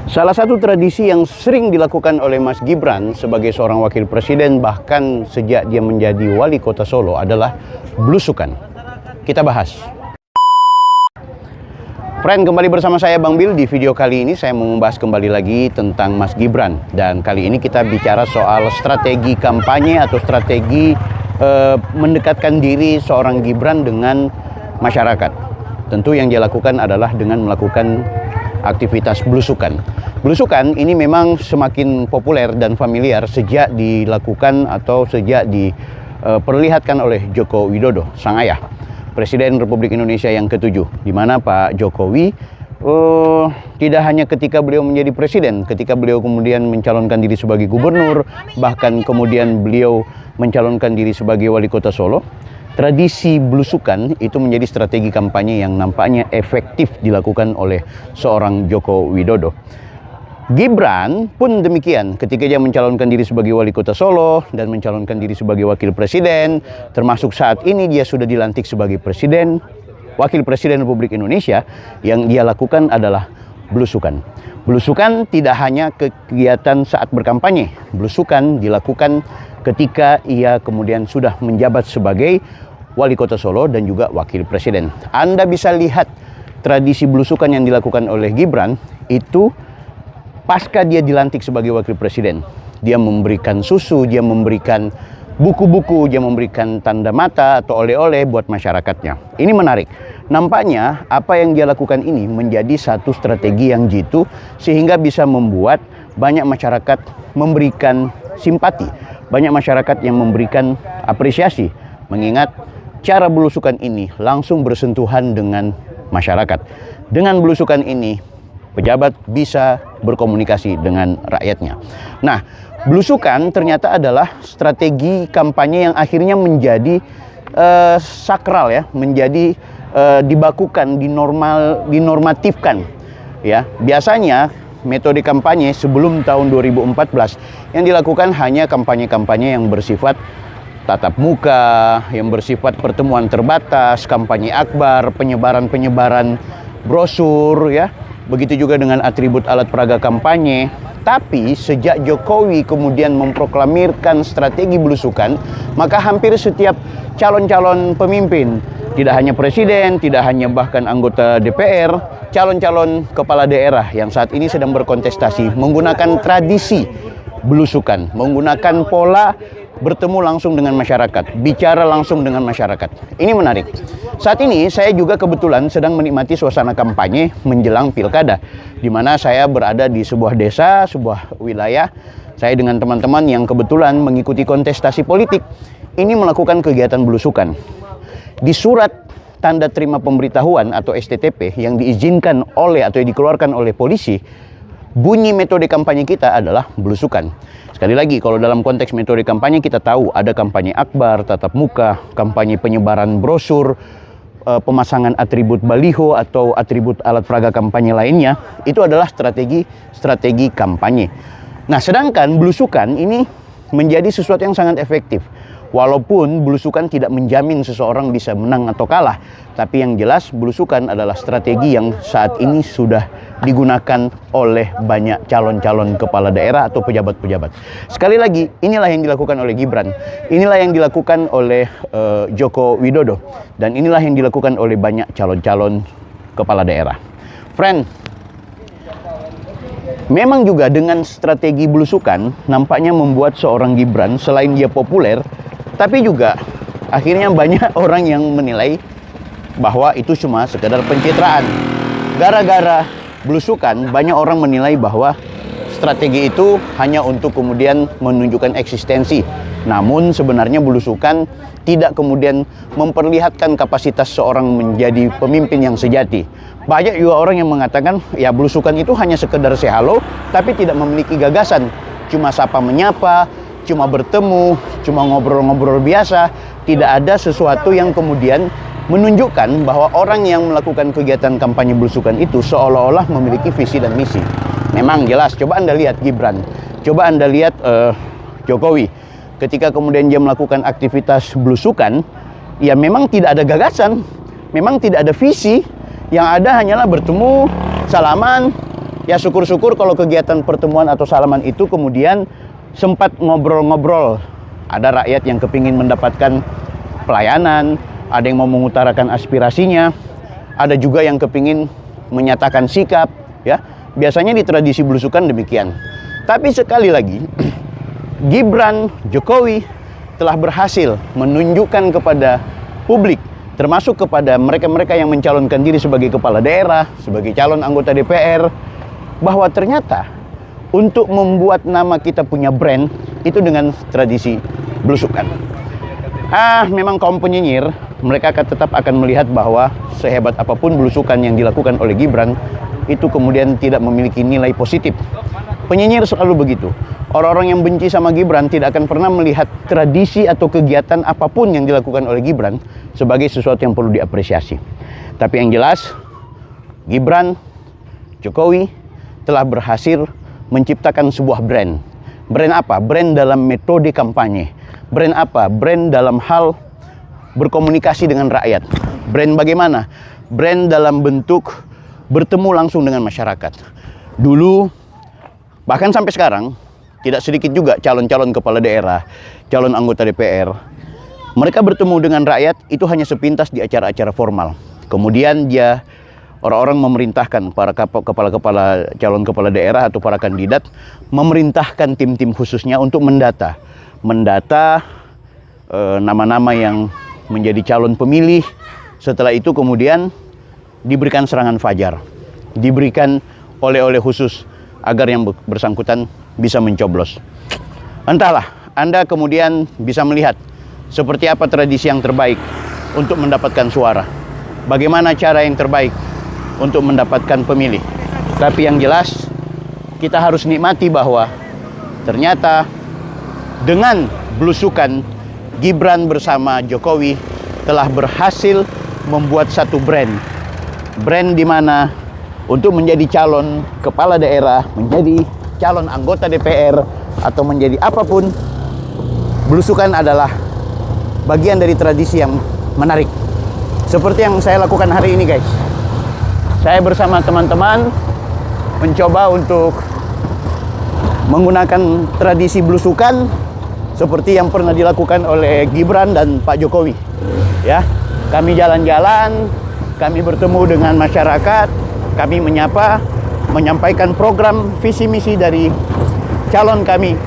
Salah satu tradisi yang sering dilakukan oleh Mas Gibran sebagai seorang wakil presiden bahkan sejak dia menjadi wali kota Solo adalah blusukan. Kita bahas. Friend, kembali bersama saya Bang Bil. Di video kali ini saya mau membahas kembali lagi tentang Mas Gibran. Dan kali ini kita bicara soal strategi kampanye atau strategi mendekatkan diri seorang Gibran dengan masyarakat. Tentu yang dia lakukan adalah dengan melakukan aktivitas blusukan. Blusukan ini memang semakin populer dan familiar sejak dilakukan atau sejak diperlihatkan oleh Joko Widodo, sang ayah, Presiden Republik Indonesia yang ke-7, di mana Pak Jokowi tidak hanya ketika beliau menjadi presiden, ketika beliau kemudian mencalonkan diri sebagai gubernur, bahkan kemudian beliau mencalonkan diri sebagai wali kota Solo. Tradisi blusukan itu menjadi strategi kampanye yang nampaknya efektif dilakukan oleh seorang Joko Widodo. Gibran pun demikian ketika dia mencalonkan diri sebagai wali kota Solo dan mencalonkan diri sebagai wakil presiden, termasuk saat ini dia sudah dilantik sebagai presiden, wakil presiden Republik Indonesia. Yang dia lakukan adalah blusukan. Blusukan tidak hanya kegiatan saat berkampanye, blusukan dilakukan ketika ia kemudian sudah menjabat sebagai wali kota Solo dan juga wakil presiden. Anda bisa lihat tradisi blusukan yang dilakukan oleh Gibran itu pasca dia dilantik sebagai wakil presiden. Dia memberikan susu, dia memberikan buku-buku, dia memberikan tanda mata atau oleh-oleh buat masyarakatnya. Ini menarik. Nampaknya apa yang dia lakukan ini menjadi satu strategi yang jitu sehingga bisa membuat banyak masyarakat memberikan simpati, banyak masyarakat yang memberikan apresiasi, mengingat cara belusukan ini langsung bersentuhan dengan masyarakat. Dengan belusukan ini, pejabat bisa berkomunikasi dengan rakyatnya. Nah, belusukan ternyata adalah strategi kampanye yang akhirnya menjadi sakral ya, menjadi dibakukan, dinormatifkan ya. Biasanya metode kampanye sebelum tahun 2014 yang dilakukan hanya kampanye-kampanye yang bersifat tatap muka, yang bersifat pertemuan terbatas, kampanye akbar, penyebaran-penyebaran brosur ya. Begitu juga dengan atribut alat peraga kampanye. Tapi sejak Jokowi kemudian memproklamirkan strategi belusukan, maka hampir setiap calon-calon pemimpin, tidak hanya presiden, tidak hanya bahkan anggota DPR, calon-calon kepala daerah yang saat ini sedang berkontestasi menggunakan tradisi belusukan, menggunakan pola bertemu langsung dengan masyarakat, bicara langsung dengan masyarakat. Ini menarik. Saat ini saya juga kebetulan sedang menikmati suasana kampanye menjelang pilkada, di mana saya berada di sebuah desa, sebuah wilayah. Saya dengan teman-teman yang kebetulan mengikuti kontestasi politik ini melakukan kegiatan belusukan. Di surat tanda terima pemberitahuan atau STTP yang diizinkan oleh atau yang dikeluarkan oleh polisi, bunyi metode kampanye kita adalah belusukan. Sekali lagi, kalau dalam konteks metode kampanye kita tahu ada kampanye akbar, tatap muka, kampanye penyebaran brosur, pemasangan atribut baliho atau atribut alat peraga kampanye lainnya. Itu adalah strategi kampanye. Nah, sedangkan belusukan ini menjadi sesuatu yang sangat efektif. Walaupun belusukan tidak menjamin seseorang bisa menang atau kalah, tapi yang jelas belusukan adalah strategi yang saat ini sudah digunakan oleh banyak calon-calon kepala daerah atau pejabat-pejabat. Sekali lagi, inilah yang dilakukan oleh Gibran, inilah yang dilakukan oleh Joko Widodo, dan inilah yang dilakukan oleh banyak calon-calon kepala daerah. Friend, memang juga dengan strategi belusukan nampaknya membuat seorang Gibran selain dia populer, tapi juga akhirnya banyak orang yang menilai bahwa itu cuma sekedar pencitraan. Gara-gara belusukan, banyak orang menilai bahwa strategi itu hanya untuk kemudian menunjukkan eksistensi. Namun sebenarnya belusukan tidak kemudian memperlihatkan kapasitas seorang menjadi pemimpin yang sejati. Banyak juga orang yang mengatakan ya belusukan itu hanya sekedar say hello, tapi tidak memiliki gagasan. Cuma sapa menyapa, cuma bertemu, cuma ngobrol-ngobrol biasa. Tidak ada sesuatu yang kemudian menunjukkan bahwa orang yang melakukan kegiatan kampanye belusukan itu seolah-olah memiliki visi dan misi. Memang jelas, coba Anda lihat Gibran, coba Anda lihat Jokowi. Ketika kemudian dia melakukan aktivitas belusukan, ya memang tidak ada gagasan, memang tidak ada visi. Yang ada hanyalah bertemu, salaman, Ya syukur-syukur kalau kegiatan pertemuan atau salaman itu kemudian sempat ngobrol-ngobrol. Ada rakyat yang kepingin mendapatkan pelayanan, ada yang mau mengutarakan aspirasinya, ada juga yang kepingin menyatakan sikap, ya. Biasanya di tradisi belusukan demikian. Tapi sekali lagi, Gibran, Jokowi telah berhasil menunjukkan kepada publik, termasuk kepada mereka-mereka yang mencalonkan diri sebagai kepala daerah, sebagai calon anggota DPR, bahwa ternyata untuk membuat nama kita punya brand itu dengan tradisi belusukan. Memang kaum penyinyir, mereka tetap akan melihat bahwa sehebat apapun belusukan yang dilakukan oleh Gibran, itu kemudian tidak memiliki nilai positif. Penyinyir selalu begitu. Orang-orang yang benci sama Gibran tidak akan pernah melihat tradisi atau kegiatan apapun yang dilakukan oleh Gibran sebagai sesuatu yang perlu diapresiasi. Tapi yang jelas, Gibran, Jokowi telah berhasil menciptakan sebuah brand. Brand apa? Brand dalam metode kampanye. Brand apa? Brand dalam hal berkomunikasi dengan rakyat. Brand bagaimana? Brand dalam bentuk bertemu langsung dengan masyarakat. Dulu, bahkan sampai sekarang, tidak sedikit juga calon-calon kepala daerah, calon anggota DPR. Mereka bertemu dengan rakyat itu hanya sepintas di acara-acara formal. Kemudian orang-orang memerintahkan para kepala-kepala calon kepala daerah atau para kandidat memerintahkan tim-tim khususnya untuk mendata nama-nama yang menjadi calon pemilih. Setelah itu kemudian diberikan serangan fajar, diberikan oleh-oleh khusus agar yang bersangkutan bisa mencoblos. Entahlah, Anda kemudian bisa melihat seperti apa tradisi yang terbaik untuk mendapatkan suara. Bagaimana cara yang terbaik untuk mendapatkan pemilih. Tapi yang jelas, kita harus nikmati bahwa ternyata dengan belusukan, Gibran bersama Jokowi telah berhasil membuat satu brand. Brand di mana untuk menjadi calon kepala daerah, menjadi calon anggota DPR, atau menjadi apapun, belusukan adalah bagian dari tradisi yang menarik. Seperti yang saya lakukan hari ini, guys. Saya bersama teman-teman mencoba untuk menggunakan tradisi belusukan seperti yang pernah dilakukan oleh Gibran dan Pak Jokowi. Ya, kami jalan-jalan, kami bertemu dengan masyarakat, kami menyapa, menyampaikan program visi misi dari calon kami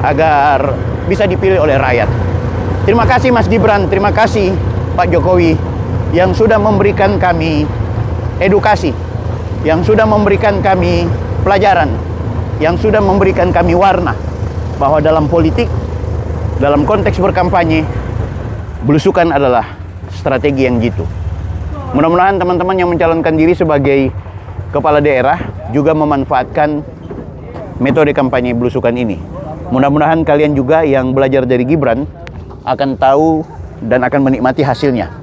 agar bisa dipilih oleh rakyat. Terima kasih Mas Gibran, terima kasih Pak Jokowi yang sudah memberikan kami edukasi, yang sudah memberikan kami pelajaran, yang sudah memberikan kami warna bahwa dalam politik, dalam konteks berkampanye, belusukan adalah strategi yang jitu. Mudah-mudahan teman-teman yang mencalonkan diri sebagai kepala daerah juga memanfaatkan metode kampanye belusukan ini. Mudah-mudahan kalian juga yang belajar dari Gibran akan tahu dan akan menikmati hasilnya.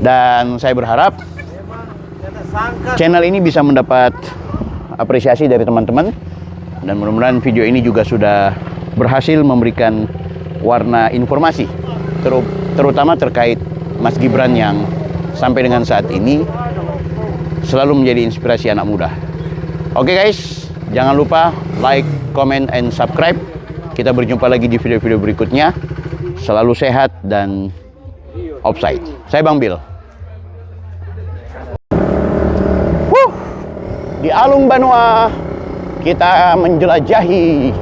Dan saya berharap channel ini bisa mendapat apresiasi dari teman-teman. Dan mudah-mudahan video ini juga sudah berhasil memberikan warna informasi, terutama terkait Mas Gibran yang sampai dengan saat ini selalu menjadi inspirasi anak muda. Oke guys, jangan lupa like, comment, and subscribe. Kita berjumpa lagi di video-video berikutnya. Selalu sehat dan offside. Saya Bang Bil. Di Alung Banua kita menjelajahi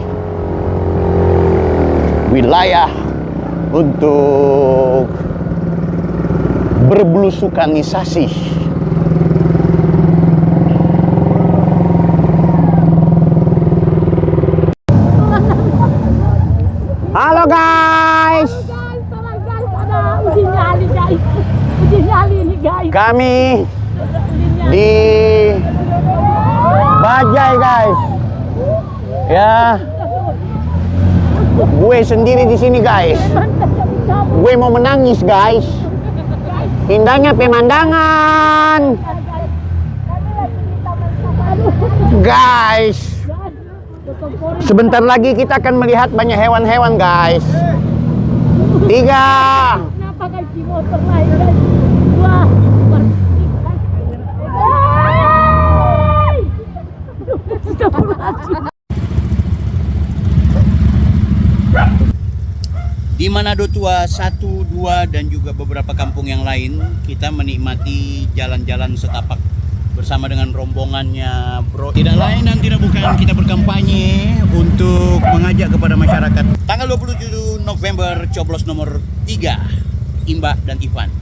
wilayah untuk berbelusukanisasi. Halo guys. Ada uji nyali guys. Uji nyali ini guys. Kami di Bajai guys. Ya. Gue sendiri di sini guys. Gue mau menangis guys. Indahnya pemandangan. Guys. Sebentar lagi kita akan melihat banyak hewan-hewan guys. 3. Kenapa guys di motor lain guys? 2. Di Manado Tua 1, 2 dan juga beberapa kampung yang lain, kita menikmati jalan-jalan setapak bersama dengan rombongannya Bro. Tidak lain dan tidak bukan, kita berkampanye untuk mengajak kepada masyarakat tanggal 27 November coblos nomor 3 Imba dan Ivan.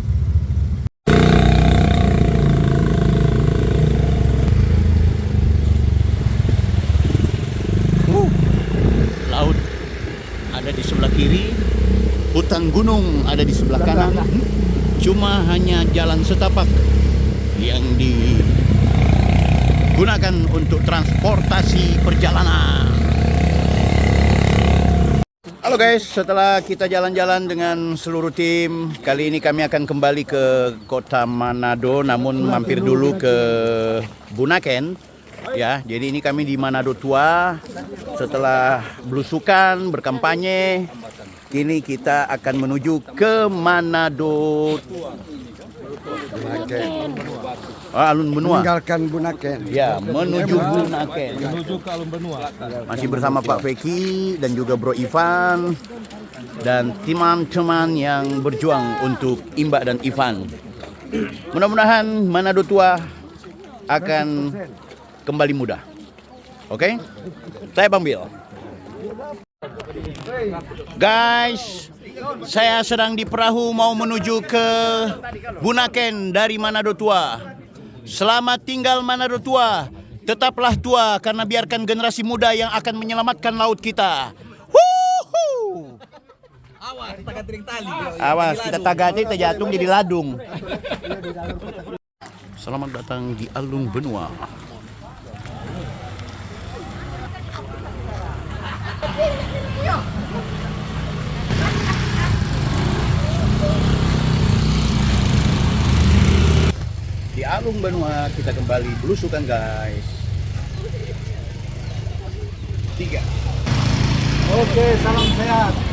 Laut ada di sebelah kiri, hutan gunung ada di sebelah kanan. Cuma hanya jalan setapak yang digunakan untuk transportasi perjalanan. Halo guys, setelah kita jalan-jalan dengan seluruh tim, kali ini kami akan kembali ke kota Manado, namun mampir dulu ke Bunaken. Ya, jadi ini kami di Manado Tua. Setelah belusukan, berkampanye, kini kita akan menuju ke Manado Alun Benua. Meninggalkan Bunaken. Ya, menuju Bunaken. Menuju ke Alun Benua. Masih bersama Pak Feki dan juga Bro Ivan dan teman-teman yang berjuang untuk Imba dan Ivan. Mudah-mudahan Manado Tua akan kembali mudah. Oke? Saya Bang Bil. Guys, saya sedang di perahu mau menuju ke Bunaken dari Manado Tua. Selamat tinggal Manado Tua. Tetaplah tua karena biarkan generasi muda yang akan menyelamatkan laut kita. Wuhu! Awas, kita gantring tali. Awas, kita tagati, kita jatuh jadi ladung. Selamat datang di Alun Benua. Di Alun Benua kita kembali belusukan guys. 3. Oke, salam sehat.